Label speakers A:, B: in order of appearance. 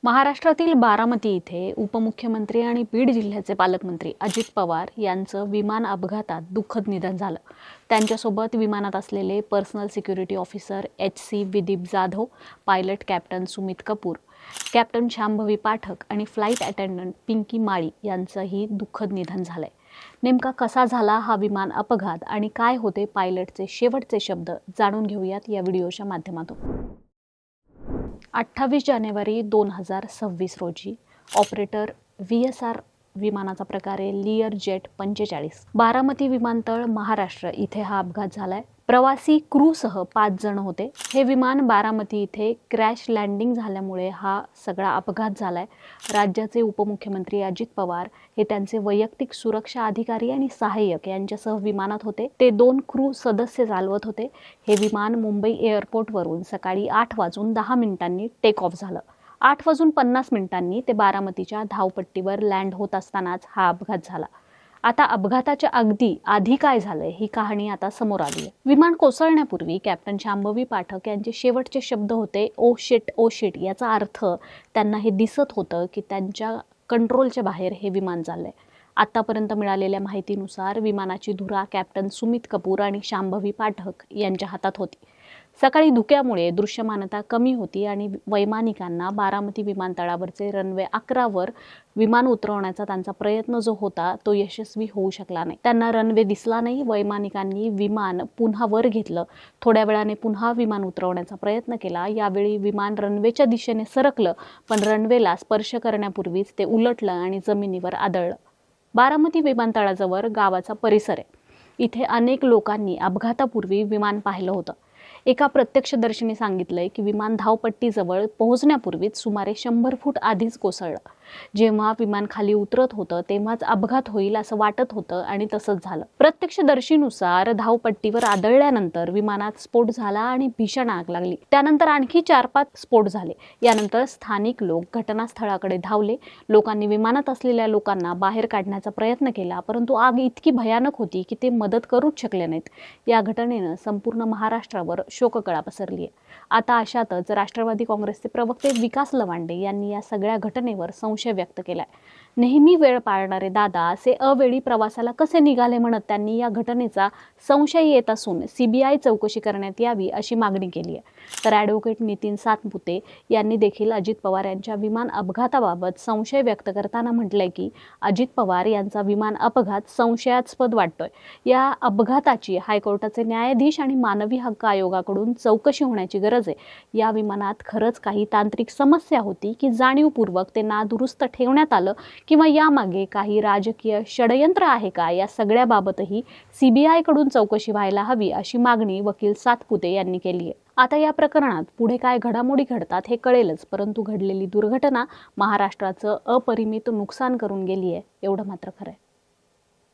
A: महाराष्ट्रातील बारामती इथे उपमुख्यमंत्री आणि बीड जिल्ह्याचे पालकमंत्री अजित पवार यांचं विमान अपघातात दुःखद निधन झालं। त्यांच्यासोबत विमानात असलेले personal security officer HC Vidip Jadhav, pilot captain Sumit Kapoor, captain Shambhavi Pathak आणि फ्लाईट अटेंडंट पिंकी माळी यांचंही दुःखद निधन झालंय। नेमका कसा झाला हा विमान अपघात आणि काय होते पायलटचे शेवटचे शब्द जाणून घेऊयात या व्हिडिओच्या माध्यमातून। 28 जानेवारी 2026 रोजी ऑपरेटर VSR विमानाचा प्रकार आहे लियर जेट 45 बारामती विमानतळ महाराष्ट्र इथे हा अपघात झालाय। प्रवासी क्रूसह 5 जण होते। हे विमान बारामती इथे क्रॅश लँडिंग झाल्यामुळे हा सगळा अपघात झालाय। राज्याचे उपमुख्यमंत्री अजित पवार हे त्यांचे वैयक्तिक सुरक्षा अधिकारी आणि सहाय्यक यांच्यासह विमानात होते। ते 2 क्रू सदस्य चालवत होते। हे विमान मुंबई एअरपोर्टवरून सकाळी 8:10 टेक ऑफ झालं। 8:50 ते बारामतीच्या धावपट्टीवर लँड होत असतानाच हा अपघात झाला। आता अपघाताच्या अगदी आधी काय झालंय ही कहाणी आता समोर आली आहे। विमान कोसळण्यापूर्वी कॅप्टन शांभवी पाठक यांचे शेवटचे शब्द होते ओ शिट। याचा अर्थ त्यांना हे दिसत होतं की त्यांच्या कंट्रोलच्या बाहेर हे विमान चाललंय। आतापर्यंत मिळालेल्या माहितीनुसार विमानाची धुरा कॅप्टन सुमित कपूर आणि शांभवी पाठक यांच्या हातात होती। सकाळी धुक्यामुळे दृश्यमानता कमी होती आणि वैमानिकांना बारामती विमानतळावरचे रनवे 11 वर विमान उतरवण्याचा त्यांचा प्रयत्न जो होता तो यशस्वी होऊ शकला नाही। त्यांना रनवे दिसला नाही। वैमानिकांनी विमान पुन्हा वर घेतलं। थोड्या वेळाने पुन्हा विमान उतरवण्याचा प्रयत्न केला। यावेळी विमान रनवेच्या दिशेने सरकलं, पण रनवेला स्पर्श करण्यापूर्वीच ते उलटलं आणि जमिनीवर आदळलं। बारामती विमानतळाजवळ गावाचा परिसर आहे। इथे अनेक लोकांनी अपघातापूर्वी विमान पाहिलं होतं। एका प्रत्यक्षदर्शीने सांगितलंय की विमान धावपट्टीजवळ पोहोचण्यापूर्वीच सुमारे 100 फूट आधीच कोसळलं। जेव्हा विमान खाली उतरत होतं तेव्हाच अपघात होईल असं वाटत होतं आणि तसंच झालं। प्रत्यक्षदर्शीनुसार धावपट्टीवर आदळल्यानंतर विमानात स्फोट झाला आणि भीषण आग लागली। त्यानंतर आणखी 4-5 स्फोट झाले। यानंतर स्थानिक लोक घटनास्थळाकडे धावले। लोकांनी विमानात असलेल्या लोकांना बाहेर काढण्याचा प्रयत्न केला, परंतु आग इतकी भयानक होती की ते मदत करूच शकले नाहीत। या घटनेनं संपूर्ण महाराष्ट्रावर शोककळा पसरली आहे। आता अशातच राष्ट्रवादी काँग्रेसचे प्रवक्ते विकास लवांडे यांनी या सगळ्या घटनेवर संशय व्यक्त केलाय। नेहमी वेळ पाळणारे दादा असे अवेळी प्रवासाला कसे निघाले म्हणत त्यांनी या घटनेचा संशय येत असून CBI चौकशी करण्यात यावी अशी मागणी केली आहे। तर ॲडव्होकेट नितीन सातपुते यांनी देखील अजित पवार यांच्या विमान अपघाताबाबत संशय व्यक्त करताना म्हटलंय की अजित पवार यांचा विमान अपघात संशयास्पद वाटतोय। या अपघाताची हायकोर्टाचे न्यायाधीश आणि मानवी हक्क आयोगाकडून चौकशी होण्याची गरज आहे। या विमानात खरंच काही तांत्रिक समस्या होती की जाणीवपूर्वक ते नादुरुस्त ठेवण्यात आलं किंवा यामागे काही राजकीय षडयंत्र आहे का, या सगळ्याबाबतही CBI कडून चौकशी व्हायला हवी अशी मागणी वकील सातपुते यांनी केली आहे। आता या प्रकरणात पुढे काय घडामोडी घडतात हे कळेलच, परंतु घडलेली दुर्घटना महाराष्ट्राचं अपरिमित नुकसान करून गेली आहे एवढं मात्र खरं आहे।